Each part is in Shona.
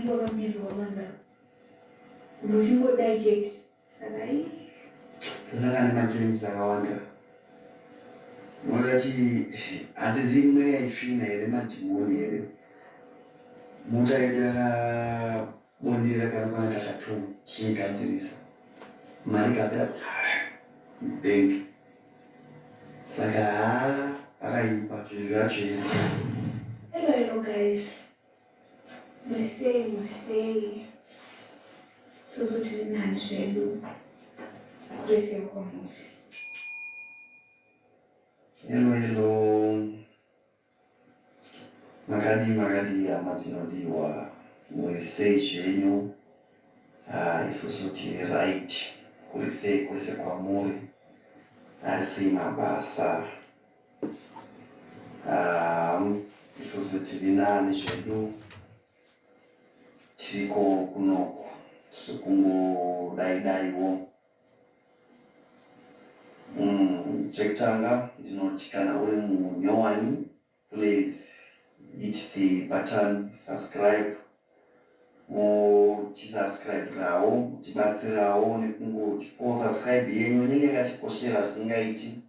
kuwa mbili wa mwanza ndochimbo digest sakai saka nimachini sakawanda mwati atizimwe yaifina ere madhimoni ere mutaida bondera kana kana takatu chikanzirisa mari kapera bank saka akaipa zvinhu zvacho ere. Hello guys, musei sozoti nani zvedu kurese kwamuri. Hello makadi amadzinodiwa murisei zvenyu isusu tiri right kurisei kwese kwamuri arisei mabasa isusu tiri nani zvedu tiriko kunoko tiri kungodaidaiwo. Chekutanga ndinoti kana uri munyowani please hit the button subscribe muchisubscriberawo tibatsirawo nekungoti subscribe yenyu inenge yakatikoshera zvisingaiti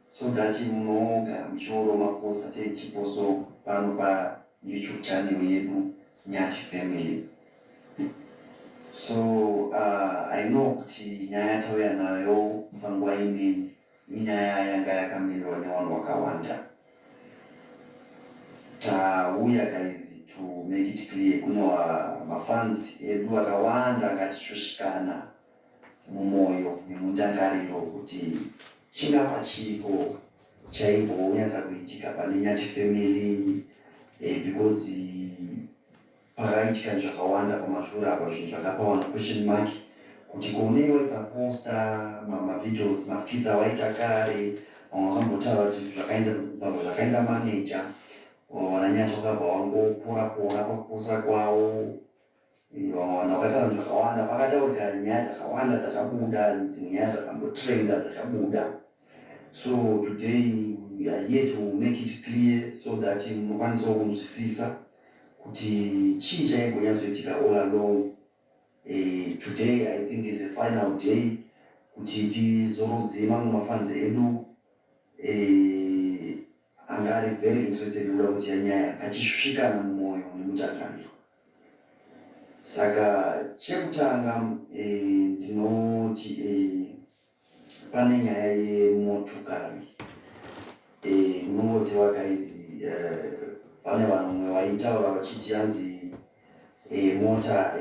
so that munogara muchiona mapost atichiposto pano pa YouTube channel yedu Nyati Family. So I know kuti nyaya yatauya nayo panguva inei inyaya yanga yakamirwa nevanhu vakawanda. Tauya guys to make it clear kune mafans edu akawanda akatishushikana mumwoyo nemundangariro kuti chingapa chiko chaimbonyatsa kuitika pane Nyati Family because pakaitika zvakawanda pamashure apa zvinhu zvakapa vanhu question mark kuti kuonei waisaposta mavideos maskits awaita kare vamwe vakambotaura kuti zvakaenda manager vananyati vakabva vangokura pakuposta kwavo vamwe vanhu vakataura zvakawanda pakataurika nyaya dzakawanda dzakabuda dzimwe nyaya dzakambotrenda dzakabuda. So today we are here to make it clear so that munokwanisawo kunzwisisa kuti chii chaimbonyatsoitika all along. Today I think is a final day kuti tizorodze mamwe mafans edu anga ari very interested kuda kuziva nyaya achishushikana mumwoyo nemutangariro. Saka chekutanga ndinoti pane nyaya yemotokari. Munongoziva guys, pane vanhu vaitaura vachiti hanzi mota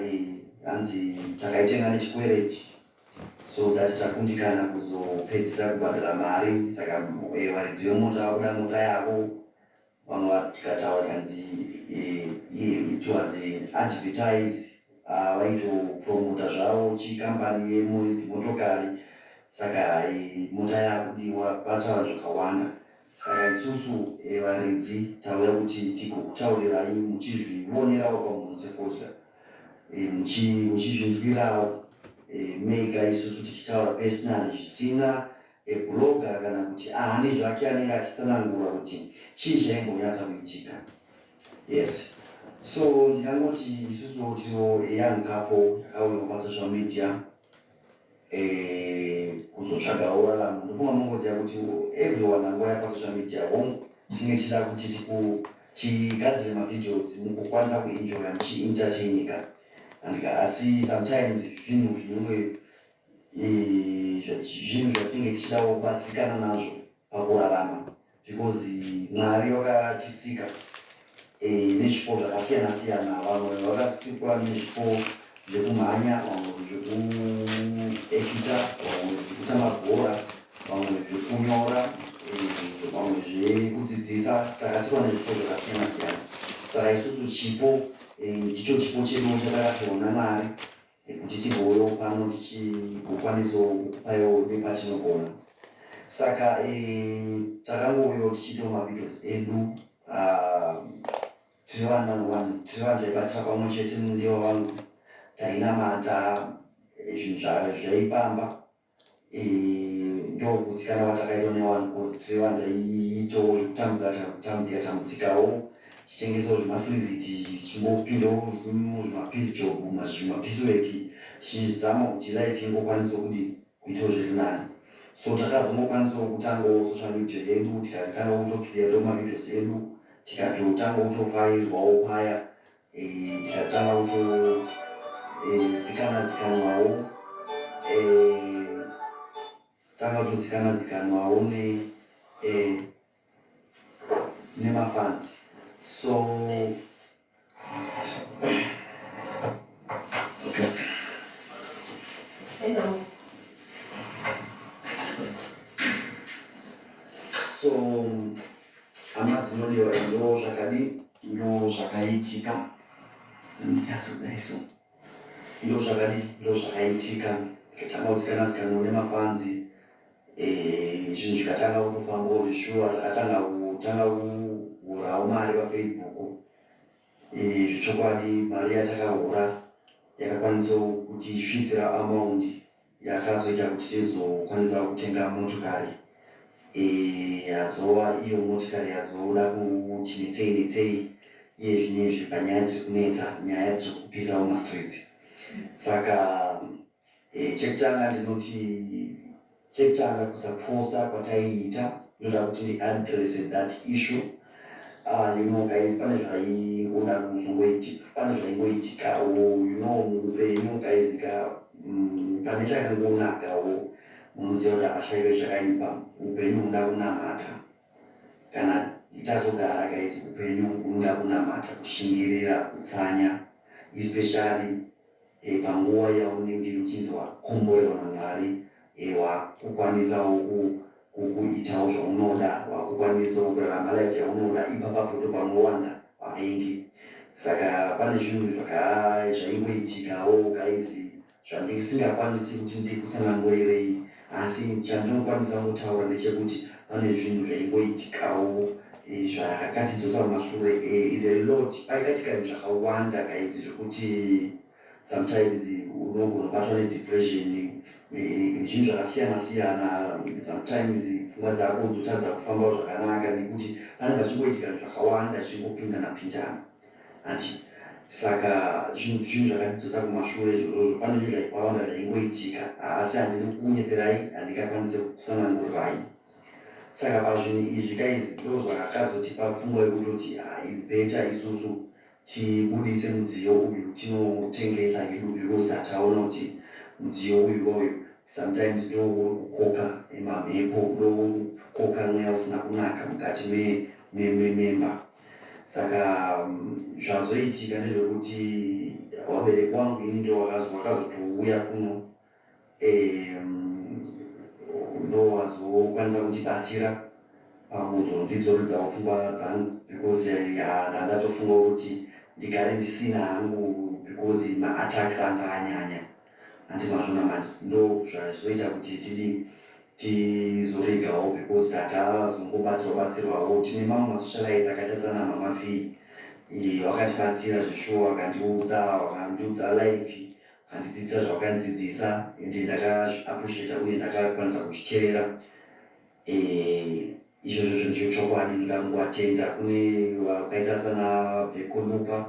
hanzi takaitenga nechikwereti so that takundikana kuzopedzisa kubhadhara mari saka varidzi vemota vakuda mota yavo. Vamwe vatikataura hanzi it was advertise vaitopromota zvavo chikambani yedzimotokari saka mota yakudiwa pataura zvakawanda. Saka isusu varidzi tauya kuti tigokutaurirai muchizvionerawo pamunhu sefodya muchizvinzwirawo mega isusu tichitaura personally zvisina bloga kana kuti ani zvake anenge achitsanangura kuti chii chaimbonyatsa kuitika. Yes, so ndingangoti isusu tiro young couple yakauyawo pasocial media kuzotsvagawo raramo. Ndofunga munongoziva kuti everyone angouya pasocial media home tinenge tichida kuti tigadzire mavideos mukukwanisa kuenjoya muchientertainika asi sometimes zvinhu zvatinenge tichidawo kubatsirikana nazvo pakurarama because Mwari vakatisika nezvipo zvakasiyana siyana. Vamwe vakasikwa nezvipo zvekumhanya, vamwe zvekuekita, vamwe zvekutamba bhora, vamwe zvekunyora, vamwe zvekudzidzisa. Takasikwa nezvipo zvakasiyana siyana. Saka isusu chipo ndicho chipo chedu chatakatoona Mwari kuti tigovewo pano tichigokwanisawo kukupayo nepatinogona. Saka takangouyawo tichiitawo mavideos edu tiri vanhu taibatira pamwe chete mundiwa vangu tainamata zvinhu zvaifamba ndokuzikanwa kwatakaitwa nevanhu because tiri vanhu taiitawo zvekutambudzika tambudzikawo chitengesawo zvemafriziti chimbopindawo muzvimapisi choguma zvimapisi weki chizama kuti life ingokwanisa kuti kuitawo zviri nani. So takazomokwanisawo kutangawo social media yedu tikatanga kutokiriyawo mavideos edu tikatotanga kutovharirwawo paya tikatanga kutozikanwawo tanga kutozikanwawo nemafans. So okay. Hello. So amadzinodiwa ndo zvakaitika ndikazodaiso ndo zvakaitika tikatanga kuzikanwa nemafanzi zvinhu zvikatanga kutofambawo zvishuwa takatanga kuhurawo mari paFacebook. Zvechokwadi mari yatakahura yakakwanisa kutisvitsira amaundi yakazoita kuti tizokwanisa kutenga motokari. Yazova iyo motikari yazoda kuti netsei iye zvinezvi panyaya dziri kunetsa, nyaya dziri kupisawo mastreets. Saka chekutanga ndinoti chekutanga kusaposta kwataiita ndoda kuti ndiaddress that issue. Guys, pane zvaingoda kuzongoitika, pane zvaingoitikawo muupenyu guys, pane chakangonakawo munoziva kuti achaitwe zvakaipa. Upenyu hunoda kunamata, kana tazogara guys, upenyu hunoda kunamata, kushingirira, kutsanya, especially panguva yaunenge uchinzi wakomborerwa naMwari, wakukwanisawo kuitawo zvaunoda, wakukwanisawo kurarama life yaunoda, ipapo ndo panowanda vavengi. Saka pane zvinhu zvaingoitikawo guys zvandisingakwanisi kuti ndikutsanangurirei, asi chandinokwanisa kutaura ndechekuti pane zvinhu zvaingoitikawo zvakatidzosa kumashure. Is a lot, paikatika zvakawanda guys zvekuti sometimes unogona kubatwa nedepression nezvinhu zvakasiyana-siyana. Sometimes pfungwa dzako dzotadza kufambawo zvakanaka nekuti pane pachingoitika zvakawanda zvingopindana ati saka zvinhu zvakatidzosa kumashure izvozvo. Pane zvinhu zvakawanda zvaingoitika asi handidi kunyeperai, handingakwanisi kutsanangurirai. Saka pazvinhu izvi guys ndo zvakazotipa pfungwa yekutoti it's better isusu tibudise mudziyo uyu tinotengesa hedu, because tataona kuti mudziyo uyu sometimes ndo kukoka mamhepo, ndo kukoka mweya usina kunaka mukati mememba. Saka zvazoitika ndezvekuti wabereki wangu ini ndo wakazotouya kuno, ndo wazokwanisa kutibatsira pakuzondidzoredzawo pfungwa dzangu, because ndatofunga kuti ndigare ndisina hangu, because ma-attacks anga anyanya. Handi mazvona manje ndo zvazoita kuti tizoregawo, because takazongobatsirwawo. Tine mamwe masocialites akaita sana Mama V, wakatibatsira zvishuwa, wakandiudza life, wakandidzidzisa zvawakandidzidzisa, ende ndakazviappreciata uye ndakakwanisa kuzviteerera. Izvozvo zvinhu zvechokwadi ndingangoatenda. Kune wakaita sana Vekolupa,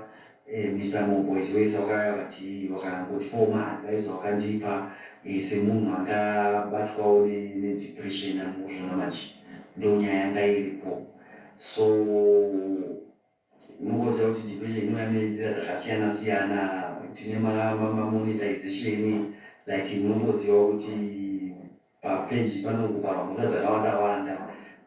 Mr. Moboys wese wakangotipawo maadvice wakandipa semunhu angabatwawo nedepression muzvona manje, ndo nyaya yanga iripo. So unongoziva kuti depression inouya nenzira dzakasiyana-siyana. Tine mamonetization, like unongoziva kuti papeji panongoparwa mhuka dzakawanda-wanda,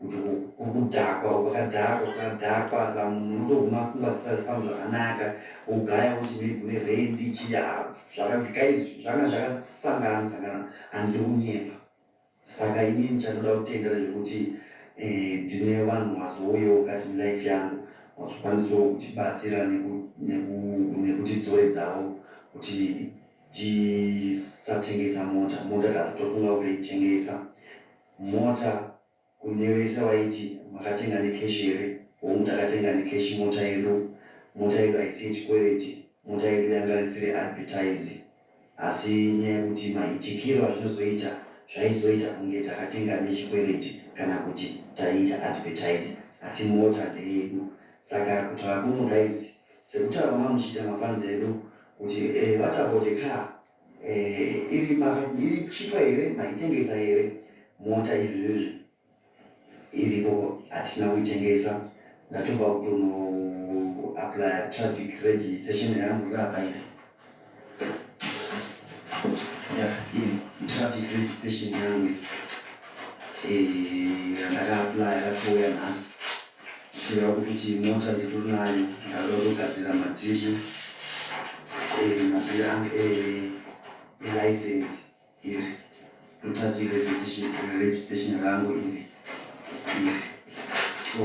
kuti kukudhakwa, ukadhakwa sa munhu unotoguma pfungwa dzisazifamba zvakanaka, ugaya kuti mune rendi chiya, zvakazvikaizvi zvanga zvakasangana handidi kunyepa. Saka inini chandinoda kutenda ndezvekuti ndine vanhu vazouyawo mukati melife yangu vazokwanisawo kutibatsira nekutidzoredzawo kuti tisatengesa mota tatofunga kutoitengesa mota. Kune vese vaiti makatenga nekeshi here, hongu takatenga nekeshi mota yedu haisi yechikwereti, mota yedu yanga risiri advertise, asi nyaya yekuti maitikiro azvinozoita zvaizoita kunge takatenga nechikwereti kana kuti taiita advertise, asi mota ndeyedu. Saka kutaura kuno guys, sekutaura mamuchita mafans edu kuti what about the car? Iri chipa here maitengesa here mota izvizvi iripo hatina kuitengesa. Ndatobva kutono apply traffic registration yangu rakaita traffic registration yangu ndaka-apply ratouya nhasi kureva kuti mota nditori nayo ndakada kugadzira madhishi license iri traffic registration yangu iri. So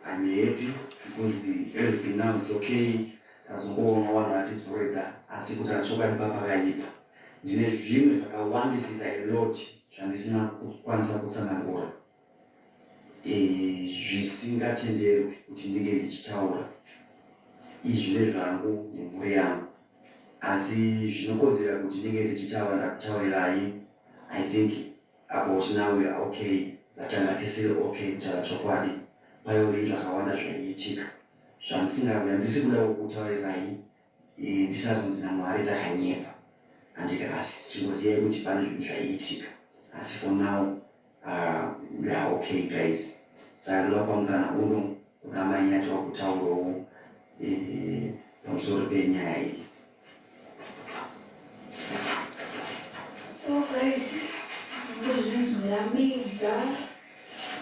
I'm happy because everything now is okay. Tazongoona vanhu vatidzoredza asi kuti achokwadi papakaipa. Ndine zvimwe zvakawandisisa a-lot zvandisina kukwanisa kutsanangura zvisingatenderwi kuti ndinge ndichitaura. Izvi ndezvangu nemhuri yangu, asi zvinokodzera kuti ndinge ndichitaura ndakutaurirai. I think about now we are okay. Ndatanga tisiri okay kutaura chokwadi. Paiwo zvinhu zvakawanda zvaiitika handisi kuda kukutaurirai ndisazonzi naMwari ndakanyepa. Handika asi chingoziyai kuti pane zvinhu zvaiitika, asi for now we are okay guys. Saka ndoda pamukana uno kuna manyati wakutaurawo pamusoro penyaya iyi. So guys, ndozvinzwirambiga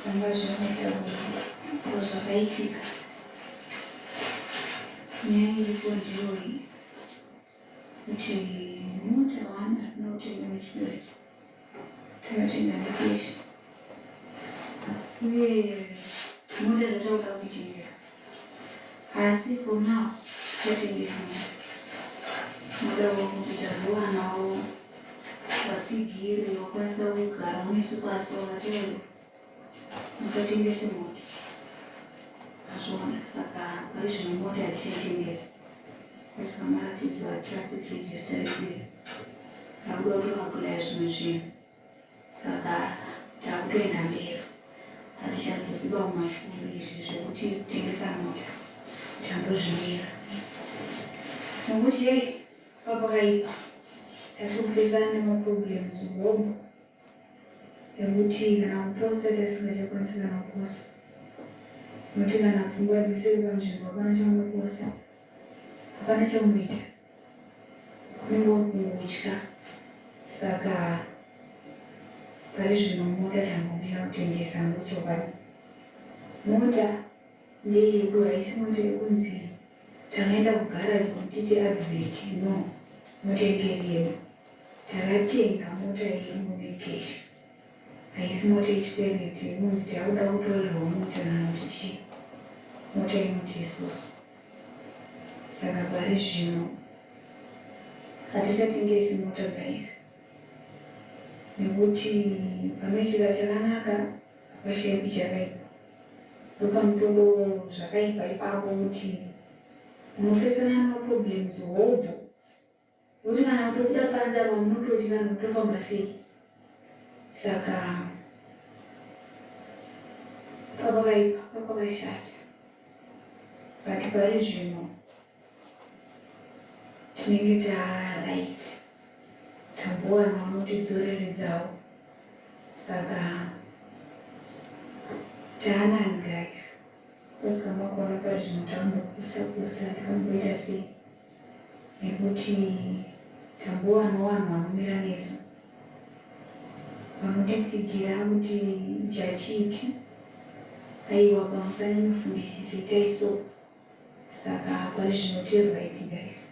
zvanga zvinoita zvakaitika. Nyaya iripo ndiyo iyi kuti mota wani atinotenga muchipireti takatenga ndikeshi, uye mota dzatauda kuitengesa, asi for now tatengesa moda kuti tazowanawo vatsigiri vakwanisa kugara unesu pasi vakatenda musatengese mota azvona. Saka pari zvino mota hatichaitengesa kusika maratidzo traffic register iri rakuda kutoapulaya zvimwe zvinhu. Saka takutoenda mberi, hatichadzokiba mumashure izvi zvekuti kutengesa mota tambozvimira nokuti hei papakaipa. Tafikupesana nemaproblems hombo ekuti kana kuposta tasingachakwanisi kana kuposta, nokuti kana pfungwa dzisiri panzvimbo hapana chaunoposta, hapana chaunoita, kunenge kungotya. Saka pari zvino mota tambomira kutengesa ndochokwadi. Mota ndeyedu, haisi mota yekunzi takaenda kugara kutiti advert, no, mota yedu takatenga mota yenyu nekeshi, haisi mota yechikwereti inonzi takuda kutorerwa mota kana kuti chii, mota inoti isusu. Saka pari zvino hatichatengesi mota guys, nekuti panoitika chakanaka hapashaipi chakaipa. Ndopamutodo zvakaipa ipapo kuti unofesana nemaproblems hobo, nokuti kana kutobuda panze apa munototya nokutofamba sei. Saka papakaipa, papakashata, but pari zvino tinenge taright, tambowana vanotidzoreredzawo. Saka taanani guys, kusika makona pari zvino tamboposta tamboita sei, nekuti tambowanawo vanhu vanomira nesu vanotitsigira kuti chachiti aiwa pamusanyanifungisise taiso. Saka pari zvino tiright guys.